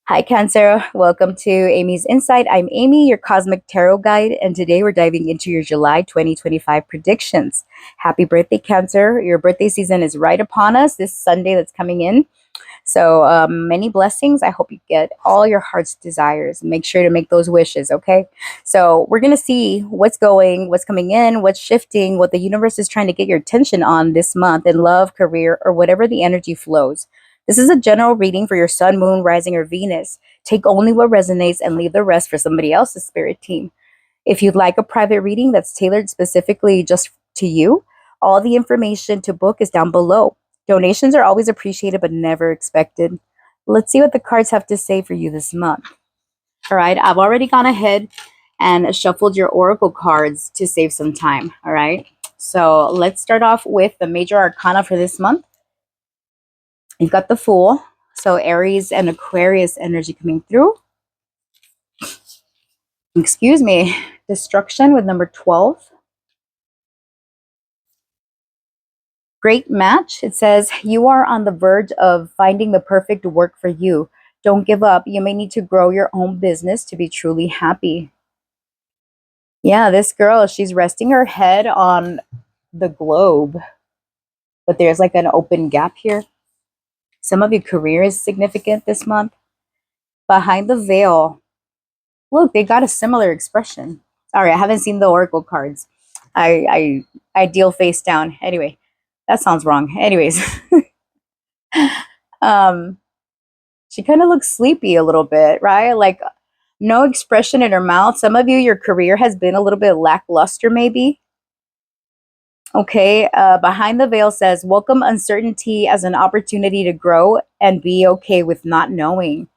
Hi, Cancer. Welcome to Amy's Insight. I'm Amy, your cosmic tarot guide, and today we're diving into your July 2025 predictions. Happy birthday, Cancer. Your birthday season is right upon us this Sunday that's coming in. So, many blessings. I hope you get all your heart's desires. Make sure to make those wishes, okay? So, we're going to see what's coming in, what's shifting, what the universe is trying to get your attention on this month in love, career, or whatever the energy flows. This is a general reading for your sun, moon, rising, or Venus. Take only what resonates and leave the rest for somebody else's spirit team. If you'd like a private reading that's tailored specifically just to you, all the information to book is down below. Donations are always appreciated but never expected. Let's see what the cards have to say for you this month. All right, I've already gone ahead and shuffled your oracle cards to save some time. All right, so let's start off with the major arcana for this month. You've got the Fool, so Aries and Aquarius energy coming through. Excuse me, Destruction with number 12. Great match. It says, you are on the verge of finding the perfect work for you. Don't give up. You may need to grow your own business to be truly happy. Yeah, this girl, she's resting her head on the globe, but there's like an open gap here. Some of your career is significant this month. Behind the veil, look, they got a similar expression. Sorry, I haven't seen the oracle cards. I deal face down. Anyway, that sounds wrong. Anyways, um, she kind of looks sleepy a little bit, right? Like no expression in her mouth. Some of you, your career has been a little bit lackluster, maybe. Okay, behind the veil says, welcome uncertainty as an opportunity to grow and be okay with not knowing.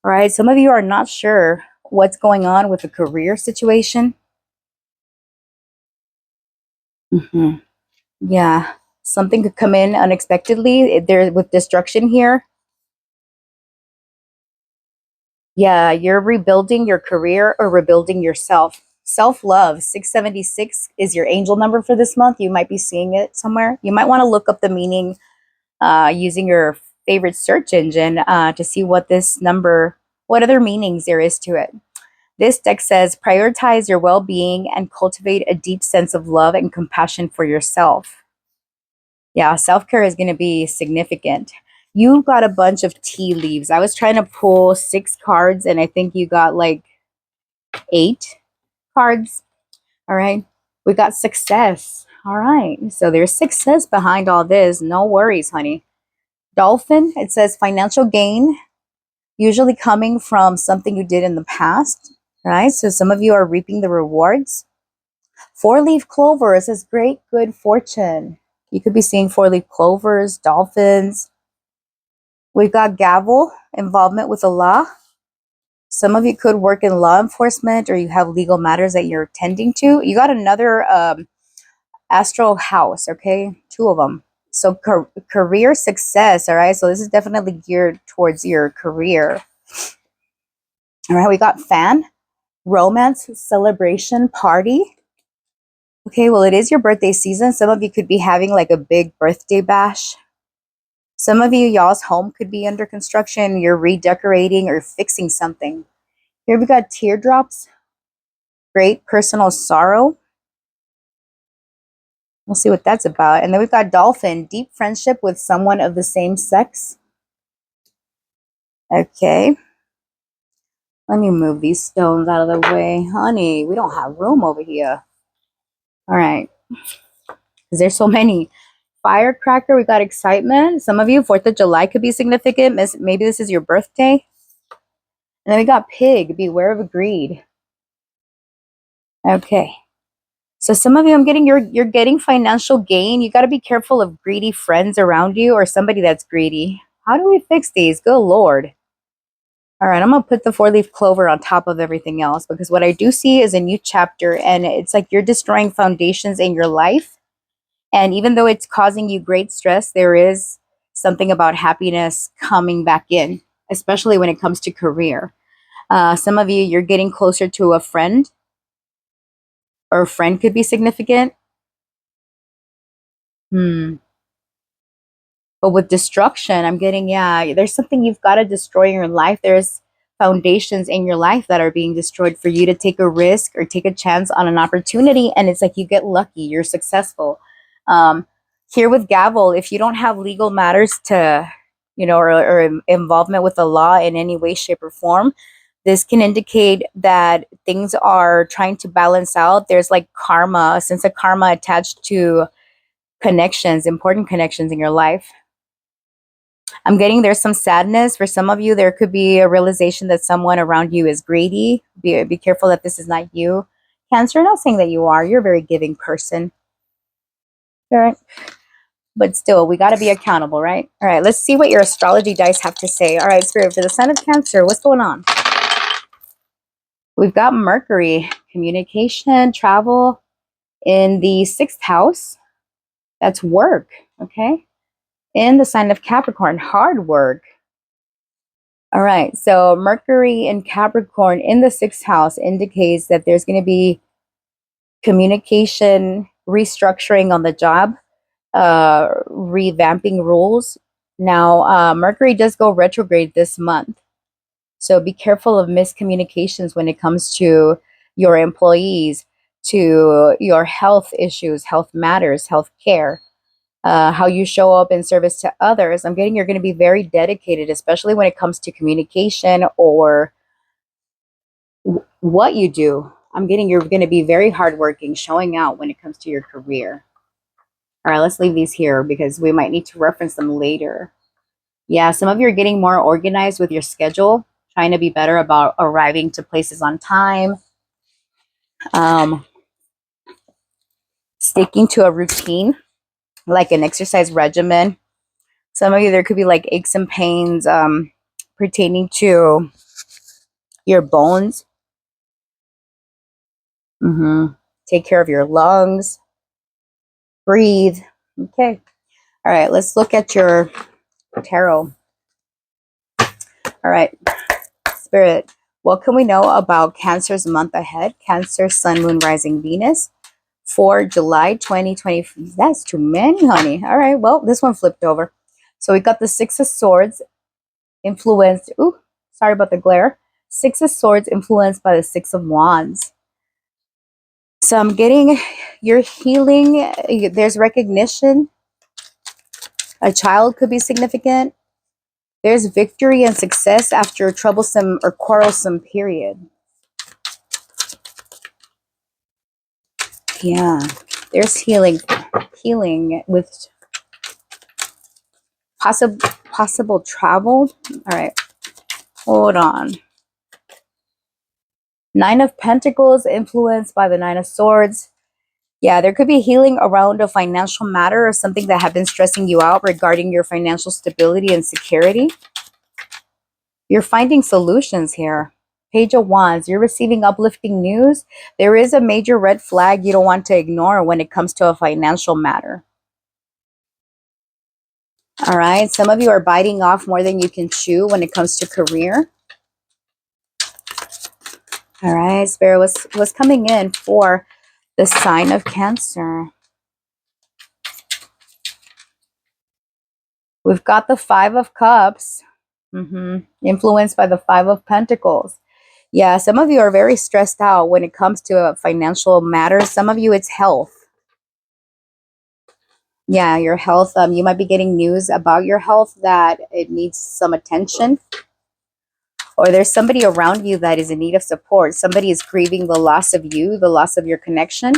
All right, some of you are not sure what's going on with the career situation. Hmm. Yeah, something could come in unexpectedly. There with destruction here. Yeah, you're rebuilding your career or rebuilding yourself. Self love, 676 is your angel number for this month. You might be seeing it somewhere. You might want to look up the meaning using your favorite search engine to see what this number, what other meanings there is to it. This deck says prioritize your well being and cultivate a deep sense of love and compassion for yourself. Yeah, self care is going to be significant. You got a bunch of tea leaves. I was trying to pull 6 cards, and I think you got like 8 cards. All right. We got success. All right. So there's success behind all this. No worries, honey. Dolphin, it says financial gain, usually coming from something you did in the past. Right. So some of you are reaping the rewards. 4-leaf clover, it says great good fortune. You could be seeing 4-leaf clovers, dolphins. We've got gavel, involvement with the law. Some of you could work in law enforcement or you have legal matters that you're tending to. You got another astral house, okay? 2 of them. So career success, all right? So this is definitely geared towards your career. All right, we got fan, romance, celebration, party. Okay, well, it is your birthday season. Some of you could be having like a big birthday bash. Some of you, y'all's home could be under construction. You're redecorating or fixing something. Here we got teardrops, great personal sorrow. We'll see what that's about. And then we've got dolphin, deep friendship with someone of the same sex. Okay. Let me move these stones out of the way. Honey, we don't have room over here. All right. Because there's so many. Firecracker, we got excitement. Some of you, 4th of July could be significant. Maybe this is your birthday. And then we got pig, beware of greed. Okay. So some of you, I'm getting you're getting financial gain. You got to be careful of greedy friends around you or somebody that's greedy. How do we fix these? Good Lord. All right, I'm going to put the 4-leaf clover on top of everything else because what I do see is a new chapter and it's like you're destroying foundations in your life. And even though it's causing you great stress, there is something about happiness coming back in, especially when it comes to career. Some of you, you're getting closer to a friend or a friend could be significant. But with destruction, I'm getting, yeah, there's something you've got to destroy in your life. There's foundations in your life that are being destroyed for you to take a risk or take a chance on an opportunity. And it's like you get lucky, you're successful. Um, Here with Gavel, if you don't have legal matters to, or involvement with the law in any way, shape, or form, this can indicate that things are trying to balance out. There's like karma, a sense of karma attached to connections, important connections in your life. I'm getting there's some sadness. For some of you, there could be a realization that someone around you is greedy. Be careful that this is not you. Cancer, not saying that you are. You're a very giving person. All right. But still, we got to be accountable, right? All right. Let's see what your astrology dice have to say. All right, Spirit, for the sign of Cancer, what's going on? We've got Mercury, communication, travel in the 6th house. That's work. Okay. In the sign of Capricorn, hard work. All right. So Mercury in Capricorn in the 6th house indicates that there's going to be communication restructuring on the job, revamping rules. Now, Mercury does go retrograde this month. So be careful of miscommunications when it comes to your employees, to your health issues, health matters, health care. How you show up in service to others. I'm getting you're going to be very dedicated, especially when it comes to communication or what you do. I'm getting you're going to be very hardworking, showing out when it comes to your career. All right, let's leave these here because we might need to reference them later. Yeah, some of you are getting more organized with your schedule, trying to be better about arriving to places on time, um, sticking to a routine, like an exercise regimen. Some of you, there could be like aches and pains pertaining to your bones. Take care of your lungs. Breathe. Okay. All right. Let's look at your tarot. All right. Spirit, what can we know about Cancer's month ahead? Cancer, Sun, Moon, Rising, Venus for July 2020. That's too many, honey. All right. Well, this one flipped over. So we got the Six of Swords influenced. Ooh, sorry about the glare. Six of Swords influenced by the Six of Wands. So I'm getting your healing. There's recognition. A child could be significant. There's victory and success after a troublesome or quarrelsome period. Yeah, there's healing with possible travel. All right, hold on. Nine of Pentacles influenced by the Nine of Swords. Yeah, there could be healing around a financial matter or something that have been stressing you out regarding your financial stability and security. You're finding solutions here. Page of Wands, you're receiving uplifting news. There is a major red flag you don't want to ignore when it comes to a financial matter. All right, some of you are biting off more than you can chew when it comes to career. All right, Spirit, what's coming in for the sign of Cancer? We've got the Five of Cups, influenced by the Five of Pentacles. Yeah, some of you are very stressed out when it comes to financial matters. Some of you, it's health. Yeah, your health. You might be getting news about your health that it needs some attention. Or there's somebody around you that is in need of support. Somebody is grieving the loss of you, the loss of your connection.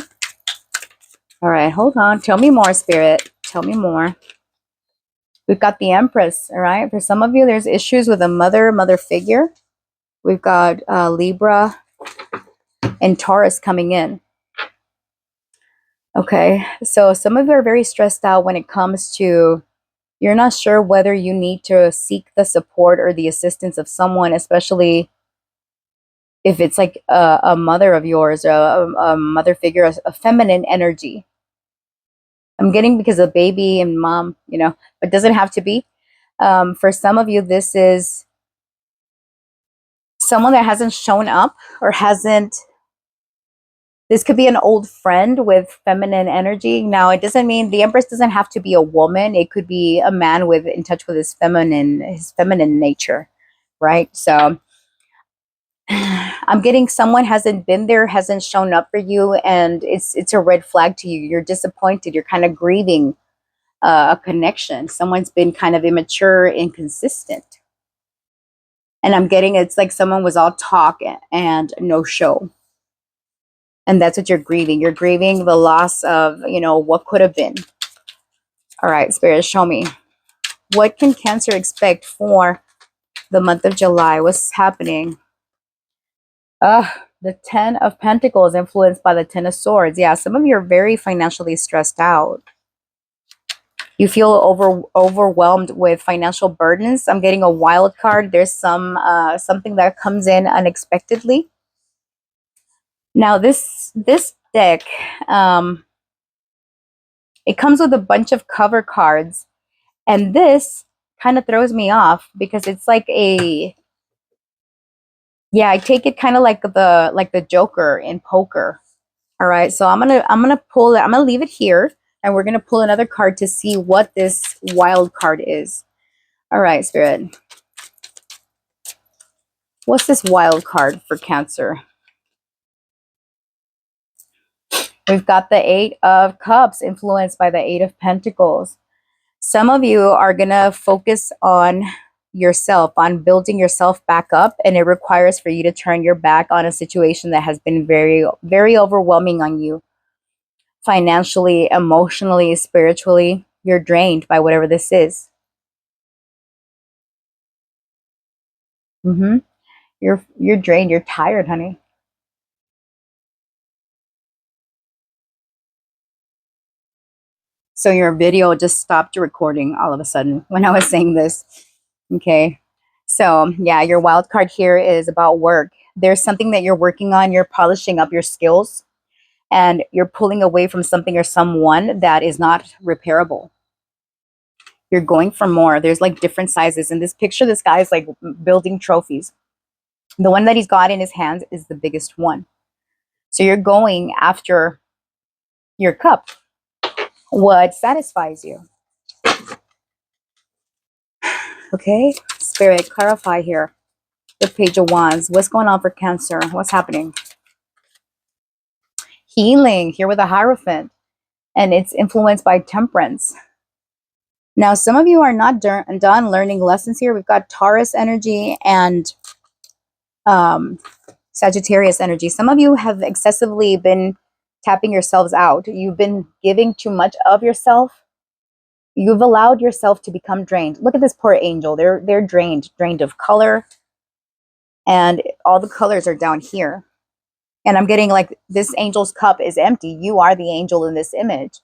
All right, hold on. Tell me more, Spirit. Tell me more. We've got the Empress, all right? For some of you, there's issues with a mother figure. We've got Libra and Taurus coming in. Okay, so some of you are very stressed out when it comes to, you're not sure whether you need to seek the support or the assistance of someone, especially if it's like a mother of yours, or a mother figure, a feminine energy. I'm getting because of baby and mom, but it doesn't have to be. For some of you, this is someone that hasn't shown up or hasn't. This could be an old friend with feminine energy. Now, it doesn't mean the Empress doesn't have to be a woman. It could be a man in touch with his feminine nature, right? So I'm getting someone hasn't been there, hasn't shown up for you, and it's a red flag to you. You're disappointed. You're kind of grieving a connection. Someone's been kind of immature, inconsistent. And I'm getting it's like someone was all talk and no show. And that's what you're grieving. You're grieving the loss of, what could have been. All right, Spirit, show me. What can Cancer expect for the month of July? What's happening? The Ten of Pentacles influenced by the Ten of Swords. Yeah, some of you are very financially stressed out. You feel overwhelmed with financial burdens. I'm getting a wild card. There's something that comes in unexpectedly. Now this deck, it comes with a bunch of cover cards, and this kind of throws me off because it's like I take it kind of like the Joker in poker. All right, so I'm gonna pull it. I'm gonna leave it here, and we're gonna pull another card to see what this wild card is. All right, Spirit. What's this wild card for Cancer? We've got the Eight of Cups influenced by the Eight of Pentacles. Some of you are going to focus on yourself, on building yourself back up, and it requires for you to turn your back on a situation that has been very, very overwhelming on you. Financially, emotionally, spiritually, you're drained by whatever this is. You're drained. You're tired, honey. So your video just stopped recording all of a sudden when I was saying this. Okay. So yeah, your wild card here is about work. There's something that you're working on. You're polishing up your skills, and you're pulling away from something or someone that is not repairable. You're going for more. There's like different sizes. In this picture, this guy is like building trophies. The one that he's got in his hands is the biggest one. So you're going after your cup. What satisfies you? Okay, Spirit, clarify here. The Page of Wands. What's going on for Cancer? What's happening? Healing here with a Hierophant, and it's influenced by Temperance. Now, some of you are not done learning lessons here. We've got Taurus energy and Sagittarius energy. Some of you have excessively been tapping yourselves out. You've been giving too much of yourself. You've allowed yourself to become drained. Look at this poor angel. They're drained of color, and all the colors are down here. And I'm getting like this angel's cup is empty. You are the angel in this image.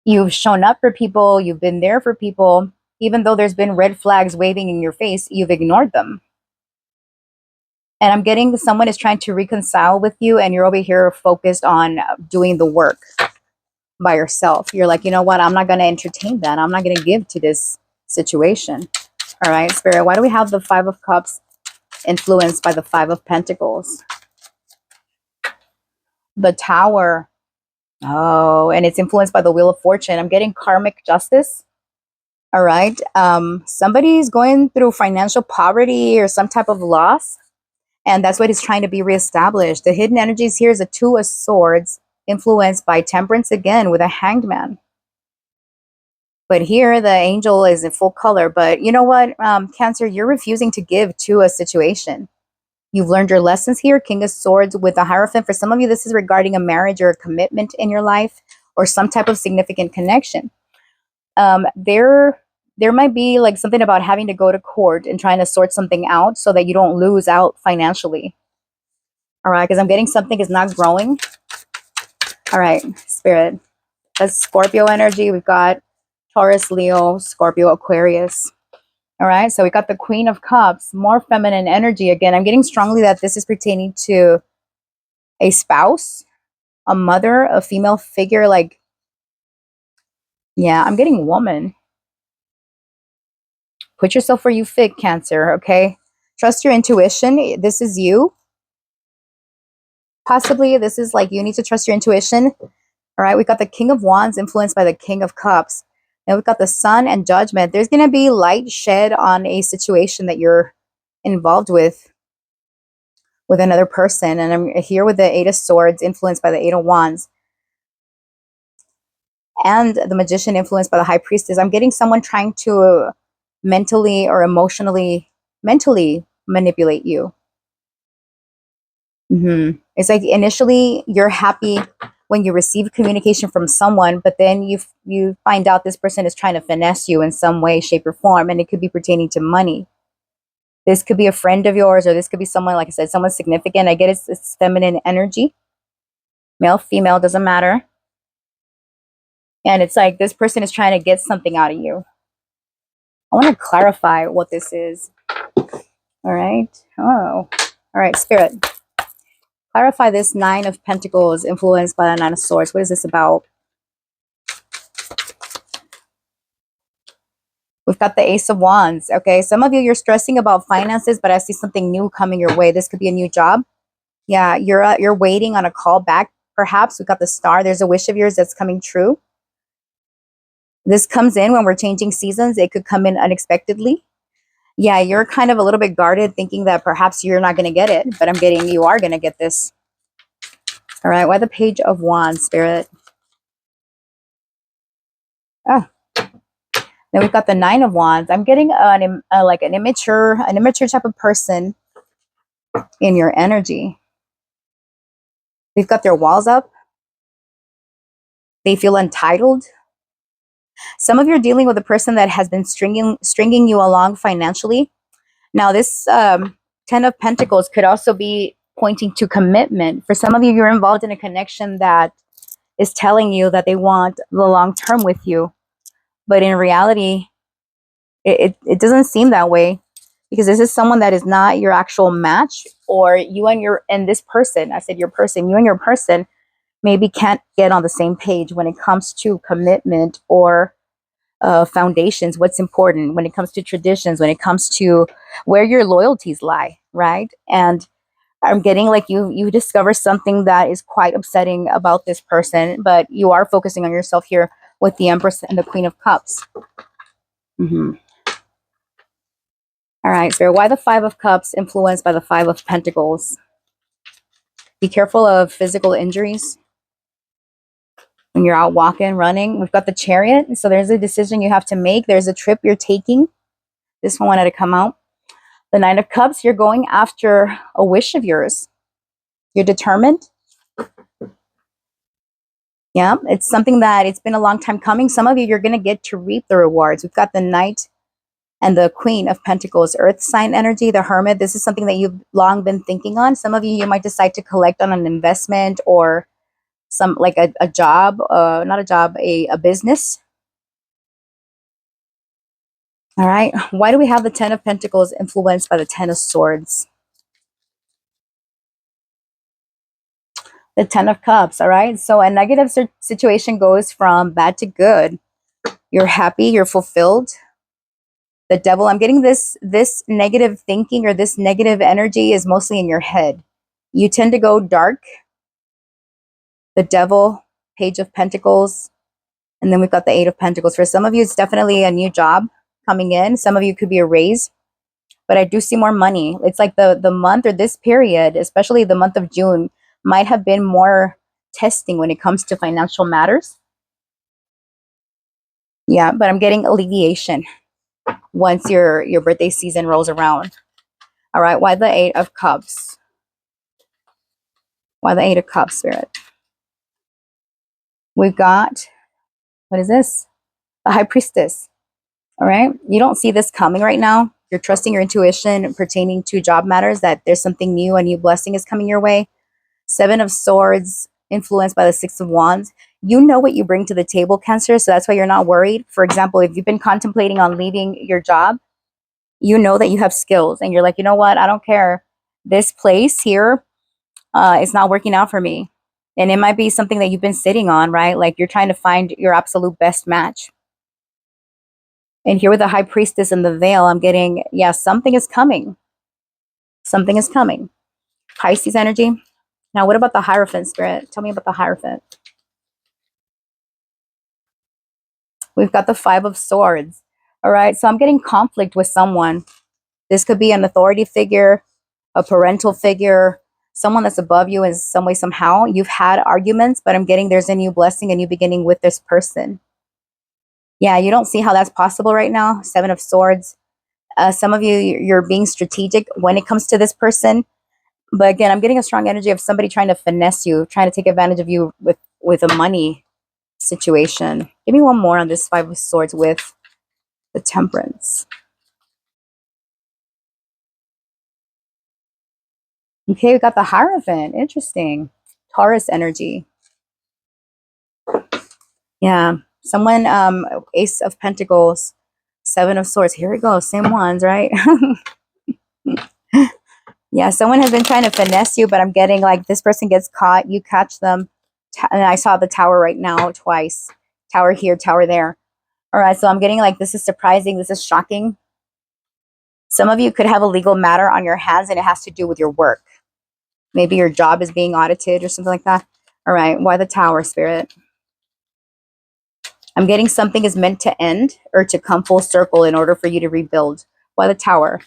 You've shown up for people. You've been there for people. Even though there's been red flags waving in your face, you've ignored them. And I'm getting someone is trying to reconcile with you, and you're over here focused on doing the work by yourself. You're like, you know what? I'm not going to entertain that. I'm not going to give to this situation. All right, Spirit, why do we have the Five of Cups influenced by the Five of Pentacles? The Tower. Oh, and it's influenced by the Wheel of Fortune. I'm getting karmic justice. All right. Somebody's going through financial poverty or some type of loss, and that's what is trying to be reestablished. The hidden energies here is a Two of Swords influenced by Temperance again with a Hanged Man. But here the angel is in full color. But you know what, Cancer, you're refusing to give to a situation. You've learned your lessons here. King of Swords with the Hierophant. For some of you, this is regarding a marriage or a commitment in your life or some type of significant connection. There might be like something about having to go to court and trying to sort something out so that you don't lose out financially. All right, because I'm getting something is not growing. All right, Spirit. That's Scorpio energy. We've got Taurus, Leo, Scorpio, Aquarius. All right, so we got the Queen of Cups, more feminine energy. Again, I'm getting strongly that this is pertaining to a spouse, a mother, a female figure. Like, yeah, I'm getting woman. Put yourself where you fit, Cancer, okay? Trust your intuition. This is you. Possibly this is like you need to trust your intuition. All right, we got the King of Wands influenced by the King of Cups. Then we've got the Sun and Judgment. There's going to be light shed on a situation that you're involved with. with another person. And I'm here with the Eight of Swords, influenced by the Eight of Wands, and the Magician, influenced by the High Priestess. I'm getting someone trying to mentally or mentally manipulate you. It's like initially you're happy when you receive communication from someone, but then you find out this person is trying to finesse you in some way, shape, or form, and it could be pertaining to money. This could be a friend of yours, or this could be someone, like I said, someone significant. I get it's feminine energy, male, female, doesn't matter. And it's like this person is trying to get something out of you. I want to clarify what this is. All right. Oh, all right, Spirit. Clarify this Nine of Pentacles influenced by the Nine of Swords. What is this about? We've got the Ace of Wands. Okay, some of you, you're stressing about finances, but I see something new coming your way. This could be a new job. Yeah, you're waiting on a call back. Perhaps we've got the Star. There's a wish of yours that's coming true. This comes in when we're changing seasons. It could come in unexpectedly. Yeah, you're kind of a little bit guarded, thinking that perhaps you're not going to get it, but I'm getting you are going to get this. All right, why the Page of Wands, Spirit? Oh, then we've got the Nine of Wands. I'm getting like an immature type of person in your energy. They've got their walls up. They feel entitled. Some of you are dealing with a person that has been stringing you along financially. Now, this Ten of Pentacles could also be pointing to commitment. For some of you, you're involved in a connection that is telling you that they want the long term with you. But in reality, it doesn't seem that way, because this is someone that is not your actual match, or you and this person, I said your person, you and your person maybe can't get on the same page when it comes to commitment or foundations, what's important, when it comes to traditions, when it comes to where your loyalties lie, right? And I'm getting like you discover something that is quite upsetting about this person, but you are focusing on yourself here with the Empress and the Queen of Cups. All right, so why the Five of Cups influenced by the Five of Pentacles? Be careful of physical injuries when you're out walking, running. We've got the Chariot, so there's a decision you have to make. There's a trip you're taking. This one wanted to come out. The Nine of Cups, you're going after a wish of yours. You're determined. Yeah, it's something that it's been a long time coming. Some of you, you're going to get to reap the rewards. We've got the Knight and the Queen of Pentacles, Earth sign energy, the Hermit. This is something that you've long been thinking on. Some of you, you might decide to collect on an investment or some like a job, not a job, a business. All right. Why do we have the Ten of Pentacles influenced by the Ten of Swords? The Ten of Cups. All right. So a negative situation goes from bad to good. You're happy. You're fulfilled. The Devil. I'm getting this negative thinking or this negative energy is mostly in your head. You tend to go dark. The Devil, Page of Pentacles, and then we've got the Eight of Pentacles. For some of you, it's definitely a new job coming in. Some of you could be a raise, but I do see more money. It's like the month or this period, especially the month of June, might have been more testing when it comes to financial matters. Yeah, but I'm getting alleviation once your birthday season rolls around. All right, why the Eight of Cups? Why the Eight of Cups, Spirit? We've got, what is this? The High Priestess. All right, you don't see this coming right now. You're trusting your intuition pertaining to job matters, that there's something new, a new blessing is coming your way. Seven of Swords, influenced by the Six of Wands. You know what you bring to the table, Cancer, so that's why you're not worried. For example, if you've been contemplating on leaving your job, you know that you have skills and you're like, you know what, I don't care. This place here is not working out for me. And it might be something that you've been sitting on, right? Like you're trying to find your absolute best match. And here with the High Priestess and the veil, I'm getting, yeah, something is coming. Something is coming. Pisces energy. Now, what about the Hierophant, Spirit? Tell me about the Hierophant. We've got the Five of Swords. All right, so I'm getting conflict with someone. This could be an authority figure, a parental figure, someone that's above you in some way, somehow. You've had arguments, but I'm getting there's a new blessing, a new beginning with this person. Yeah, you don't see how that's possible right now. Seven of Swords. Some of you, you're being strategic when it comes to this person. But again, I'm getting a strong energy of somebody trying to finesse you, trying to take advantage of you with a money situation. Give me one more on this Five of Swords with the Temperance. Okay, we got the Hierophant. Interesting. Taurus energy. Yeah. Someone, Ace of Pentacles, Seven of Swords. Here we go. Same ones, right? Yeah, someone has been trying to finesse you, but I'm getting like this person gets caught, you catch them. And I saw the tower right now twice. Tower here, tower there. All right, so I'm getting like this is surprising, this is shocking. Some of you could have a legal matter on your hands and it has to do with your work. Maybe your job is being audited or something like that. All right, why the Tower, Spirit? I'm getting something is meant to end or to come full circle in order for you to rebuild. Why the Tower?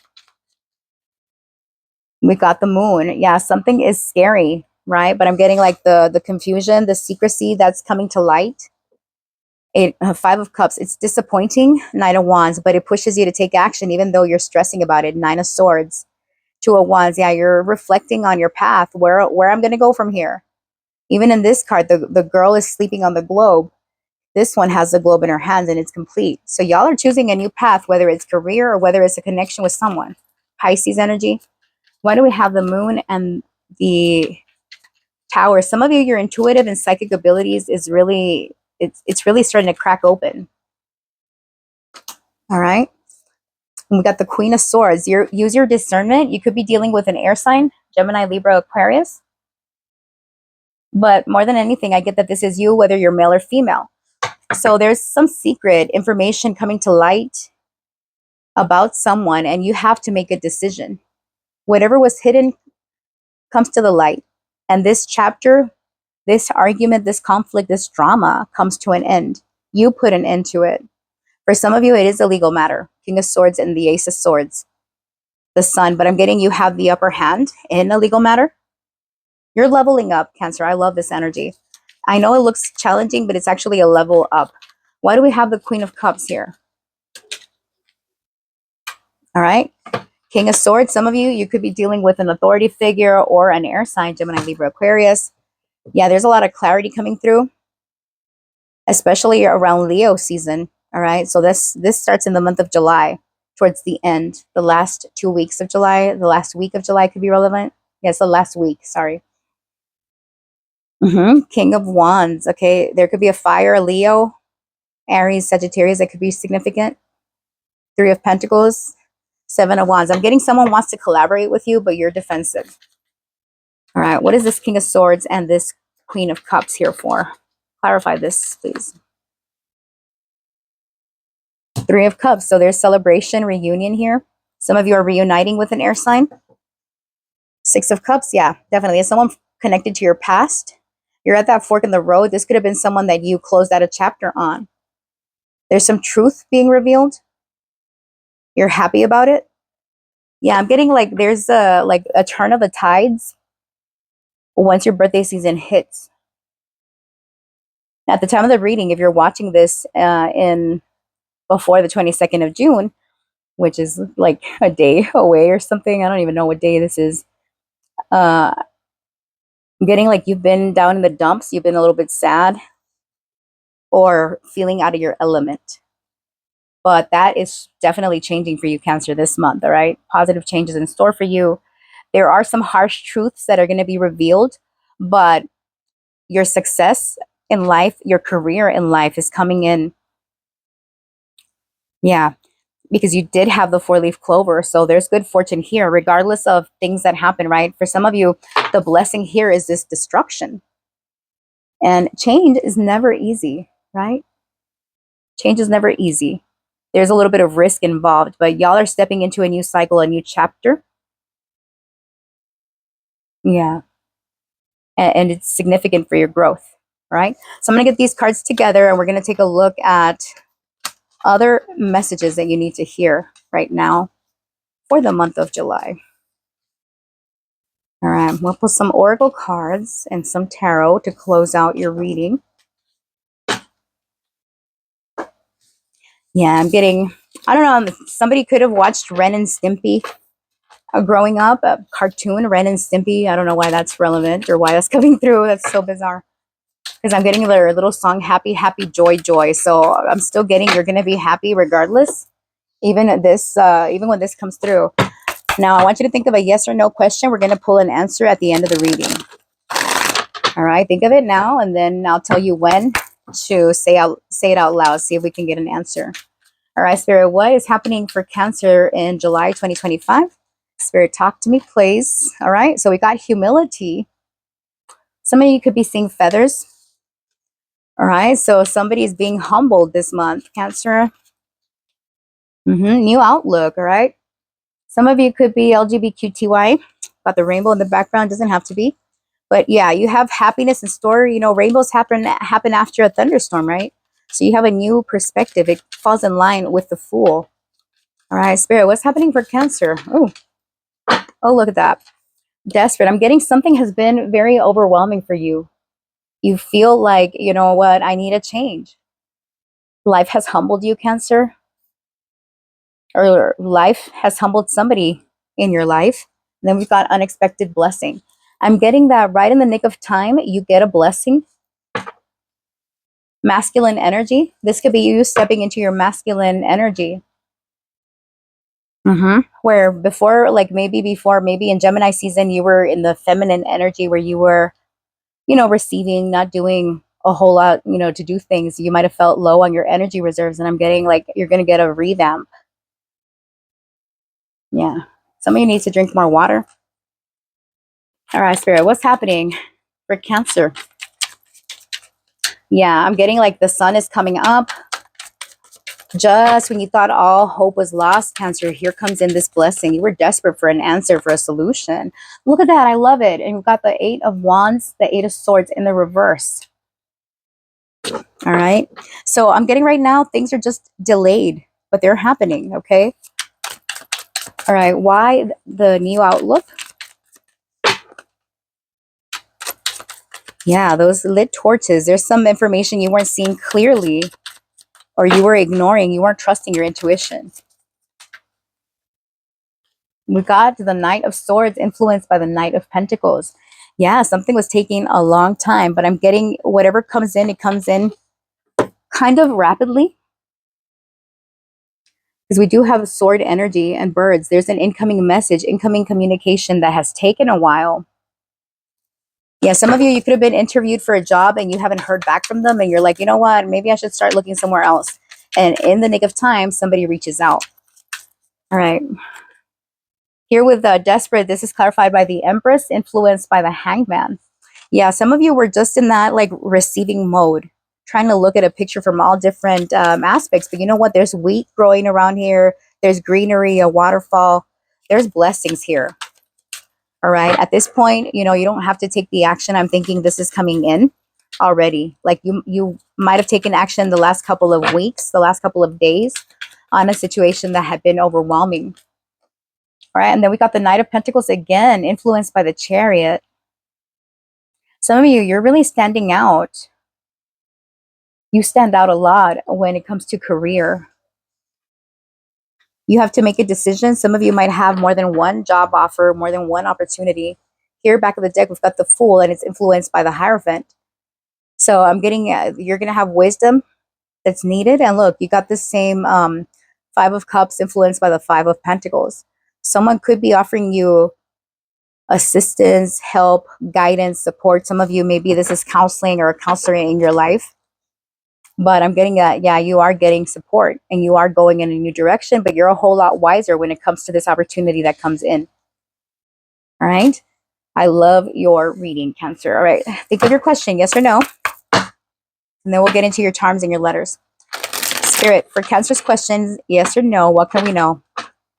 We got the Moon. Yeah, something is scary, right? But I'm getting like the confusion, the secrecy that's coming to light. Five of Cups. It's disappointing. Nine of Wands, but it pushes you to take action even though you're stressing about it. Nine of Swords. Two of Wands. Yeah, you're reflecting on your path. Where I'm going to go from here. Even in this card, the girl is sleeping on the globe. This one has the globe in her hands and it's complete. So y'all are choosing a new path, whether it's career or whether it's a connection with someone. Pisces energy. Why do we have the Moon and the Tower? Some of you, your intuitive and psychic abilities is really, it's really starting to crack open. All right. And we got the Queen of Swords. Use your discernment. You could be dealing with an air sign, Gemini, Libra, Aquarius. But more than anything, I get that this is you, whether you're male or female. So there's some secret information coming to light about someone, and you have to make a decision. Whatever was hidden comes to the light. And this chapter, this argument, this conflict, this drama comes to an end. You put an end to it. For some of you, it is a legal matter. King of Swords and the Ace of Swords, the Sun. But I'm getting you have the upper hand in a legal matter. You're leveling up, Cancer. I love this energy. I know it looks challenging, but it's actually a level up. Why do we have the Queen of Cups here? All right. King of Swords. Some of you, you could be dealing with an authority figure or an air sign, Gemini, Libra, Aquarius. Yeah, there's a lot of clarity coming through, especially around Leo season. All right. So this starts in the month of July, towards the end. The last 2 weeks of July, the last week of July could be relevant. Yes, the last week. Sorry. King of Wands. Okay. There could be a fire, Leo, Aries, Sagittarius. That could be significant. Three of Pentacles. Seven of Wands. I'm getting someone wants to collaborate with you, but you're defensive. All right. What is this King of Swords and this Queen of Cups here for? Clarify this, please. Three of Cups. So there's celebration, reunion here. Some of you are reuniting with an air sign. Six of Cups. Yeah, definitely. Is someone connected to your past? You're at that fork in the road. This could have been someone that you closed out a chapter on. There's some truth being revealed. You're happy about it. Yeah, I'm getting like there's a turn of the tides once your birthday season hits. At the time of the reading, if you're watching this in before the 22nd of June, which is like a day away or something, I don't even know what day this is. I'm getting like you've been down in the dumps, you've been a little bit sad or feeling out of your element. But that is definitely changing for you, Cancer, this month, all right? Positive changes in store for you. There are some harsh truths that are going to be revealed, but your success in life, your career in life is coming in. Yeah, because you did have the four-leaf clover. So there's good fortune here, regardless of things that happen, right? For some of you, the blessing here is this destruction. And change is never easy, right? Change is never easy. There's a little bit of risk involved, but y'all are stepping into a new cycle, a new chapter. Yeah. And it's significant for your growth, right? So I'm going to get these cards together and we're going to take a look at other messages that you need to hear right now for the month of July. All right, we'll pull some oracle cards and some tarot to close out your reading. Yeah, I'm getting, I don't know, somebody could have watched Ren and Stimpy growing up, a cartoon, Ren and Stimpy. I don't know why that's relevant or why that's coming through. That's so bizarre. Because I'm getting their little song, Happy, Happy, Joy, Joy. So I'm still getting, you're going to be happy regardless, even at this, even when this comes through. Now, I want you to think of a yes or no question. We're going to pull an answer at the end of the reading. All right, think of it now, and then I'll tell you when to say it out loud. See if we can get an answer. All right, Spirit, what is happening for Cancer in July 2025? Spirit, talk to me, please. All right, so we got humility. Some of you could be seeing feathers. All right, so somebody is being humbled this month, Cancer. New outlook, all right? Some of you could be LGBTQI, got the rainbow in the background, doesn't have to be. But yeah, you have happiness in store. You know, rainbows happen after a thunderstorm, right? So you have a new perspective. It falls in line with the Fool. All right, Spirit, what's happening for Cancer? Oh, look at that. Desperate. I'm getting something has been very overwhelming for you. You feel like, you know what, I need a change. Life has humbled you, Cancer, or life has humbled somebody in your life. And then we've got unexpected blessing. I'm getting that right in the nick of time, you get a blessing. Masculine energy. This could be you stepping into your masculine energy. Where before, like maybe in Gemini season, you were in the feminine energy where you were, you know, receiving, not doing a whole lot, you know, to do things. You might have felt low on your energy reserves. And I'm getting like, you're going to get a revamp. Yeah. Some of you need to drink more water. All right, Spirit, what's happening for Cancer? Yeah, I'm getting like the sun is coming up. Just when you thought all hope was lost, Cancer, here comes in this blessing. You were desperate for an answer, for a solution. Look at that. I love it. And we've got the Eight of Wands, the Eight of Swords in the reverse. All right. So I'm getting right now, things are just delayed, but they're happening. Okay. All right. Why the new outlook? Yeah, those lit torches. There's some information you weren't seeing clearly, or you were ignoring. You weren't trusting your intuition. We got the Knight of Swords influenced by the Knight of Pentacles. Yeah, something was taking a long time, but I'm getting whatever comes in, it comes in kind of rapidly. Because we do have sword energy and birds. There's an incoming message, incoming communication that has taken a while. Yeah, some of you, you could have been interviewed for a job and you haven't heard back from them. And you're like, you know what, maybe I should start looking somewhere else. And in the nick of time, somebody reaches out. All right. Here with Desperate, this is clarified by the Empress, influenced by the Hangman. Yeah, some of you were just in that like receiving mode, trying to look at a picture from all different aspects. But you know what? There's wheat growing around here. There's greenery, a waterfall. There's blessings here. All right. At this point, you know, you don't have to take the action. I'm thinking this is coming in already. Like you might have taken action the last couple of weeks, the last couple of days on a situation that had been overwhelming. All right. And then we got the Knight of Pentacles again, influenced by the Chariot. Some of you, you're really standing out. You stand out a lot when it comes to career. You have to make a decision. Some of you might have more than one job offer, more than one opportunity. Here, back of the deck, we've got the Fool, and it's influenced by the Hierophant. So I'm getting, you're going to have wisdom that's needed. And look, you got the same Five of Cups influenced by the Five of Pentacles. Someone could be offering you assistance, help, guidance, support. Some of you, maybe this is counseling or a counselor in your life. But I'm getting that, yeah, you are getting support and you are going in a new direction, but you're a whole lot wiser when it comes to this opportunity that comes in. All right. I love your reading, Cancer. All right. Think of your question, yes or no. And then we'll get into your charms and your letters. Spirit, for Cancer's questions, yes or no, what can we know?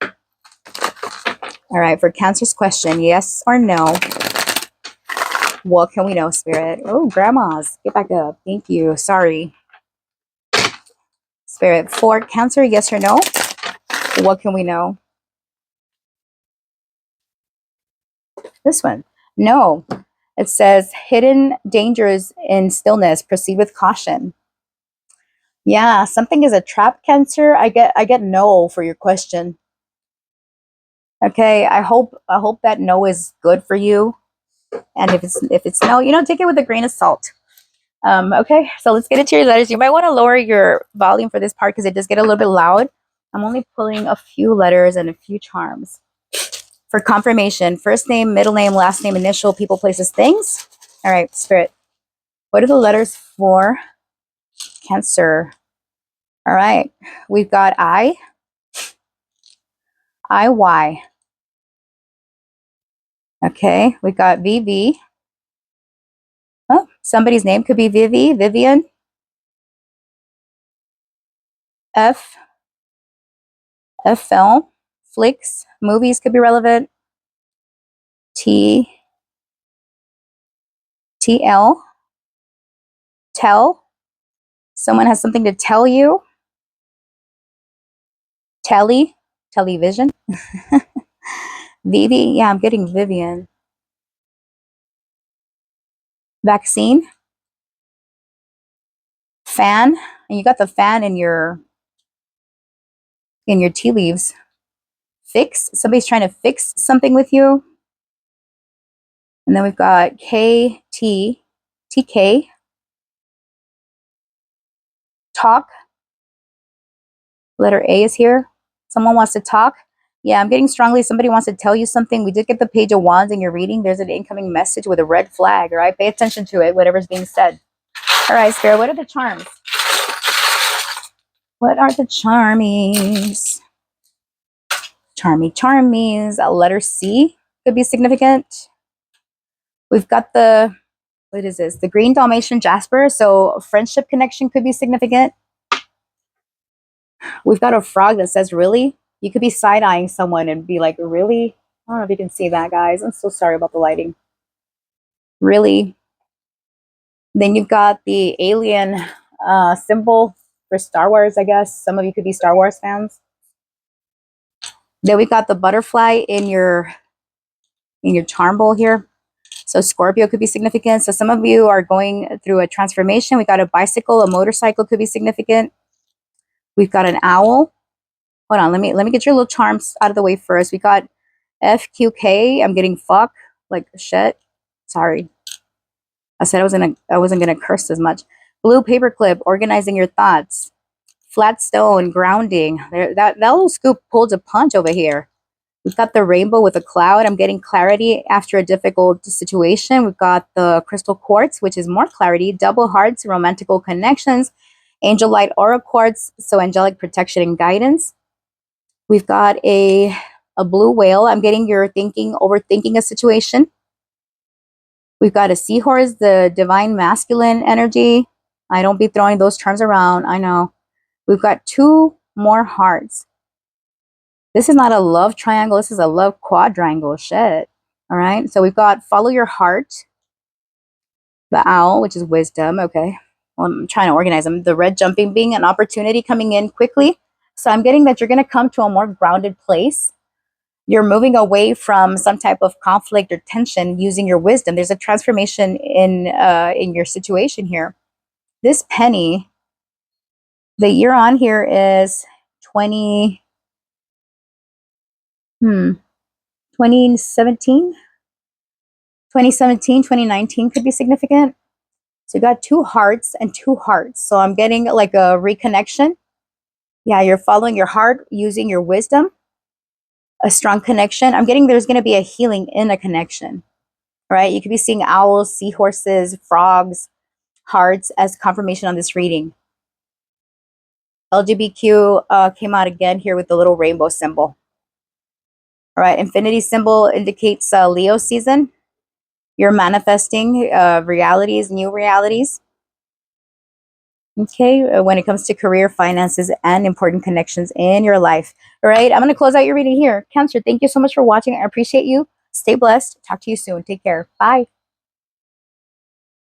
All right. For Cancer's question, yes or no, what can we know, Spirit? Oh, grandmas, get back up. Thank you. Sorry. Spirit, for Cancer, yes or no, what can we know? This one. No. It says hidden dangers in stillness. Proceed with caution. Yeah, something is a trap, Cancer. I get no for your question. Okay, I hope that no is good for you. And if it's no, take it with a grain of salt. Okay, so let's get into your letters. You might want to lower your volume for this part because it does get a little bit loud. I'm only pulling a few letters and a few charms. For confirmation, first name, middle name, last name, initial, people, places, things. All right, Spirit. What are the letters for Cancer? All right, we've got I-Y. Okay, we got VV. Oh, somebody's name could be Vivi, Vivian. F, film, flicks, movies could be relevant. T, TL, tell. Someone has something to tell you. Television. Vivi, yeah, I'm getting Vivian. Vaccine, fan, and you got the fan in your tea leaves. Fix, somebody's trying to fix something with you. And then we've got TK, talk. Letter A is here. Someone wants to talk. Yeah, I'm getting strongly. Somebody wants to tell you something. We did get the Page of Wands in your reading. There's an incoming message with a red flag, all right? Pay attention to it, whatever's being said. All right, Spirit, what are the charms? What are the charmies? Charmies. Letter C could be significant. We've got the, what is this? The green Dalmatian Jasper. So friendship connection could be significant. We've got a frog that says, really? You could be side-eyeing someone and be like, really? I don't know if you can see that, guys. I'm so sorry about the lighting. Really? Then you've got the alien symbol for Star Wars, I guess. Some of you could be Star Wars fans. Then we've got the butterfly in your charm bowl here. So Scorpio could be significant. So some of you are going through a transformation. We got a bicycle, a motorcycle could be significant. We've got an owl. Hold on, let me get your little charms out of the way first. We got FQK. I'm getting fuck, like shit. Sorry. I said I wasn't gonna curse as much. Blue paperclip, organizing your thoughts. Flat stone, grounding. That little scoop pulled a punch over here. We've got the rainbow with a cloud. I'm getting clarity after a difficult situation. We've got the crystal quartz, which is more clarity. Double hearts, romantical connections. Angel light aura quartz, so angelic protection and guidance. We've got a blue whale. I'm getting you're overthinking a situation. We've got a seahorse, the divine masculine energy. I don't be throwing those terms around. I know. We've got two more hearts. This is not a love triangle. This is a love quadrangle. Shit. All right. So we've got follow your heart. The owl, which is wisdom. Okay. Well, I'm trying to organize them. The red jumping being an opportunity coming in quickly. So I'm getting that you're going to come to a more grounded place. You're moving away from some type of conflict or tension using your wisdom. There's a transformation in your situation here. This penny, the year on here is 2017. 2017, 2019 could be significant. So you got two hearts and two hearts. So I'm getting like a reconnection. Yeah, you're following your heart using your wisdom. A strong connection. I'm getting there's going to be a healing in a connection, right? You could be seeing owls, seahorses, frogs, hearts as confirmation on this reading. LGBTQ came out again here with the little rainbow symbol. All right, infinity symbol indicates Leo season. You're manifesting realities, new realities. Okay, when it comes to career, finances, and important connections in your life. All right, I'm going to close out your reading here. Cancer, thank you so much for watching. I appreciate you. Stay blessed. Talk to you soon. Take care. Bye.